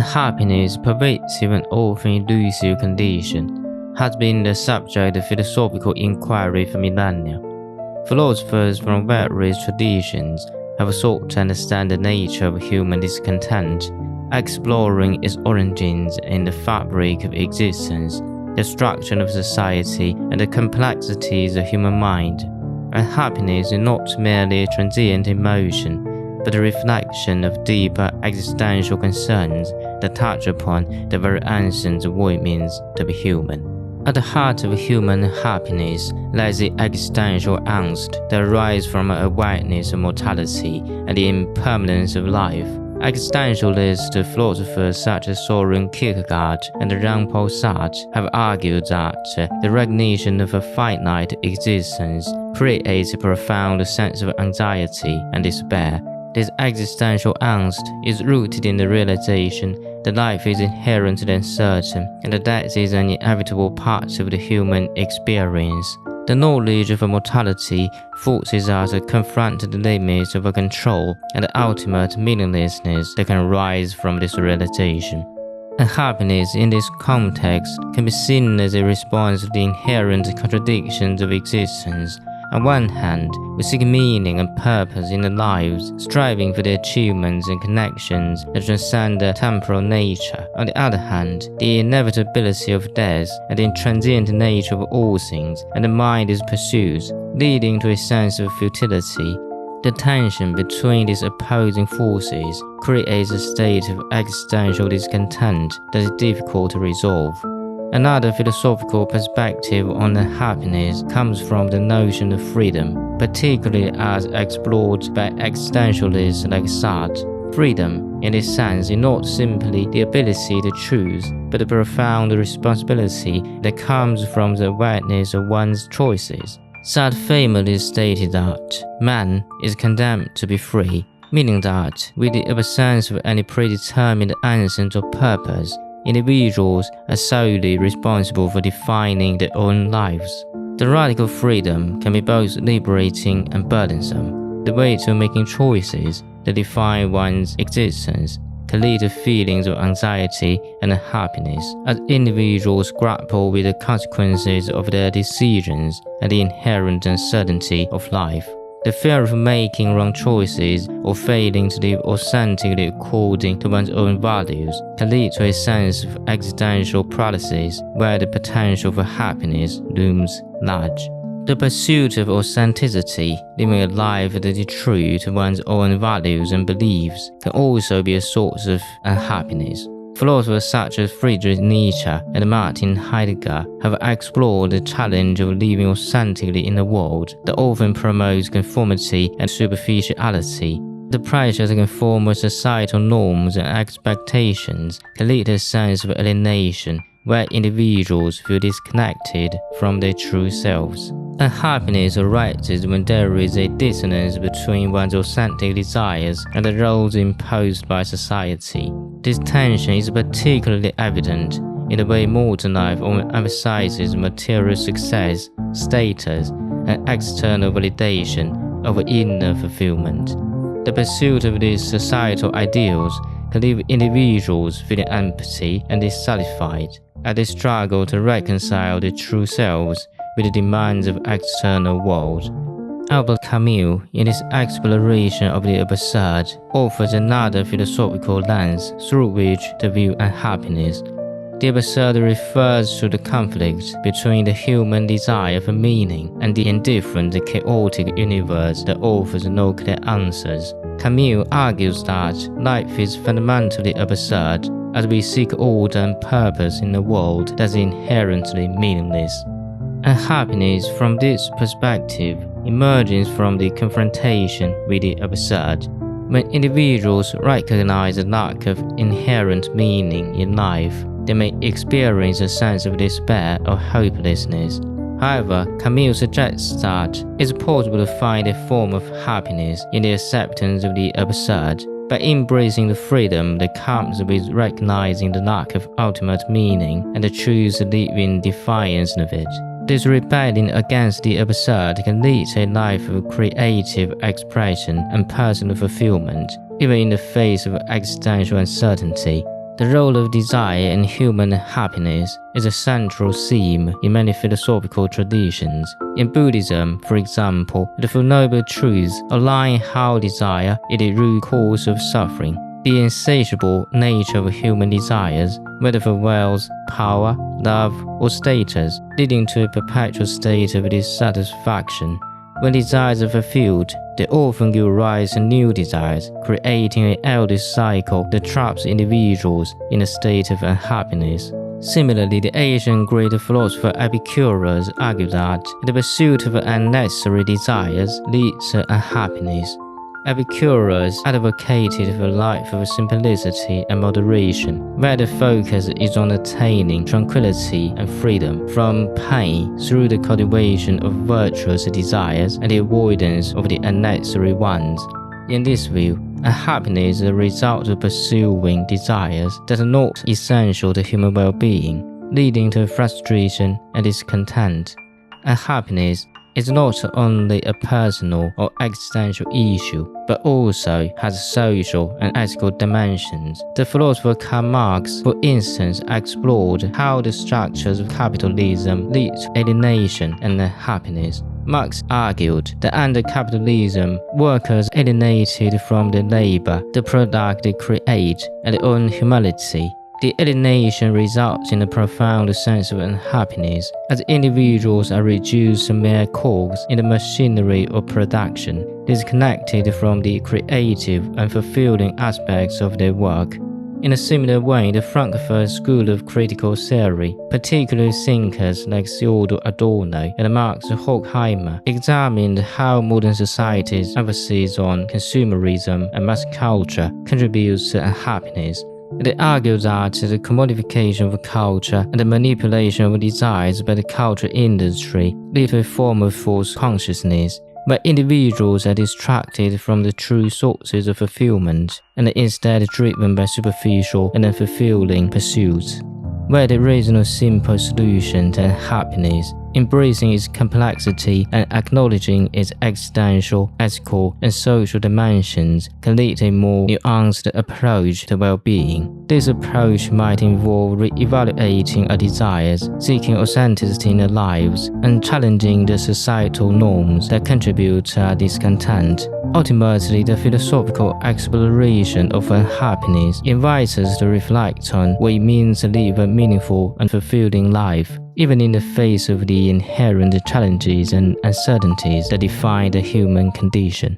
Unhappiness, pervasive and often elusive condition, has been the subject of philosophical inquiry for millennia. Philosophers from various traditions have sought to understand the nature of human discontent, exploring its origins in the fabric of existence, the structure of society, and the complexities of human mind. Unhappiness is not merely a transient emotion, but a reflection of deeper existential concerns that touch upon the very essence of what it means to be human. At the heart of human happiness lies the existential angst that arises from an awareness of mortality and the impermanence of life. Existentialist philosophers such as Søren Kierkegaard and Jean-Paul Sartre have argued that the recognition of a finite existence creates a profound sense of anxiety and despair. This existential angst is rooted in the realization that life is inherently uncertain and that death is an inevitable part of the human experience. The knowledge of mortality forces us to confront the limits of our control and the ultimate meaninglessness that can arise from this realization. Unhappiness in this context can be seen as a response to the inherent contradictions of existence. On one hand, we seek meaning and purpose in our lives, striving for the achievements and connections that transcend their temporal nature. On the other hand, the inevitability of death and the transient nature of all things and the mind is pursued, leading to a sense of futility. The tension between these opposing forces creates a state of existential discontent that is difficult to resolve. Another philosophical perspective on unhappiness comes from the notion of freedom, particularly as explored by existentialists like Sartre. Freedom, in this sense, is not simply the ability to choose, but a profound responsibility that comes from the awareness of one's choices. Sartre famously stated that man is condemned to be free, meaning that, with the absence of any predetermined essence or purpose, individuals are solely responsible for defining their own lives. The radical freedom can be both liberating and burdensome. The way to making choices that define one's existence can lead to feelings of anxiety and unhappiness as individuals grapple with the consequences of their decisions and the inherent uncertainty of life. The fear of making wrong choices or failing to live authentically according to one's own values can lead to a sense of existential paralysis where the potential for happiness looms large. The pursuit of authenticity, living a life that is true to one's own values and beliefs, can also be a source of unhappiness. Philosophers such as Friedrich Nietzsche and Martin Heidegger have explored the challenge of living authentically in a world that often promotes conformity and superficiality. The pressure to conform with societal norms and expectations can lead to a sense of alienation, where individuals feel disconnected from their true selves. Unhappiness arises when there is a dissonance between one's authentic desires and the roles imposed by society. This tension is particularly evident in the way modern life often emphasizes material success, status, and external validation over inner fulfillment. The pursuit of these societal ideals can leave individuals feeling empty and dissatisfied as they struggle to reconcile their true selves with the demands of the external world. Albert Camus, in his exploration of the absurd, offers another philosophical lens through which to view unhappiness. The absurd refers to the conflict between the human desire for meaning and the indifferent and chaotic universe that offers no clear answers. Camus argues that life is fundamentally absurd as we seek order and purpose in a world that is inherently meaningless. Unhappiness, from this perspective, emerges from the confrontation with the absurd. When individuals recognize the lack of inherent meaning in life, they may experience a sense of despair or hopelessness. However, Camus suggests that it's possible to find a form of happiness in the acceptance of the absurd by embracing the freedom that comes with recognizing the lack of ultimate meaning and the choose to live in defiance of it. This rebellion against the absurd can lead to a life of creative expression and personal fulfillment, even in the face of existential uncertainty. The role of desire in human happiness is a central theme in many philosophical traditions. In Buddhism, for example, the Four Noble Truths outline how desire is the root cause of suffering. The insatiable nature of human desires, whether for wealth, power, love, or status, leading to a perpetual state of dissatisfaction. When desires are fulfilled, they often give rise to new desires, creating an endless cycle that traps individuals in a state of unhappiness. Similarly, the ancient Greek philosopher Epicurus argued that the pursuit of unnecessary desires leads to unhappiness. Epicurus advocated for a life of simplicity and moderation, where the focus is on attaining tranquility and freedom from pain through the cultivation of virtuous desires and the avoidance of the unnecessary ones. In this view, unhappiness is a result of pursuing desires that are not essential to human well-being, leading to frustration and discontent. Unhappiness is not only a personal or existential issue, but also has social and ethical dimensions. The philosopher Karl Marx, for instance, explored how the structures of capitalism lead to alienation and unhappiness. Marx argued that under capitalism, workers alienated from the labor, the product they create, and their own humanity. The alienation results in a profound sense of unhappiness, as individuals are reduced to mere cogs in the machinery of production, disconnected from the creative and fulfilling aspects of their work. In a similar way, the Frankfurt School of Critical Theory, particularly thinkers like Theodor Adorno and Max Horkheimer, examined how modern society's emphasis on consumerism and mass culture contributes to unhappiness. They argue that the commodification of culture and the manipulation of desires by the culture industry lead to a form of false consciousness, where individuals are distracted from the true sources of fulfillment and are instead driven by superficial and unfulfilling pursuits. Where there is no simple solution to unhappiness, embracing its complexity and acknowledging its existential, ethical, and social dimensions can lead to a more nuanced approach to well-being. This approach might involve re-evaluating our desires, seeking authenticity in our lives, and challenging the societal norms that contribute to our discontent. Ultimately, the philosophical exploration of unhappiness invites us to reflect on what it means to live a meaningful and fulfilling life, even in the face of the inherent challenges and uncertainties that define the human condition.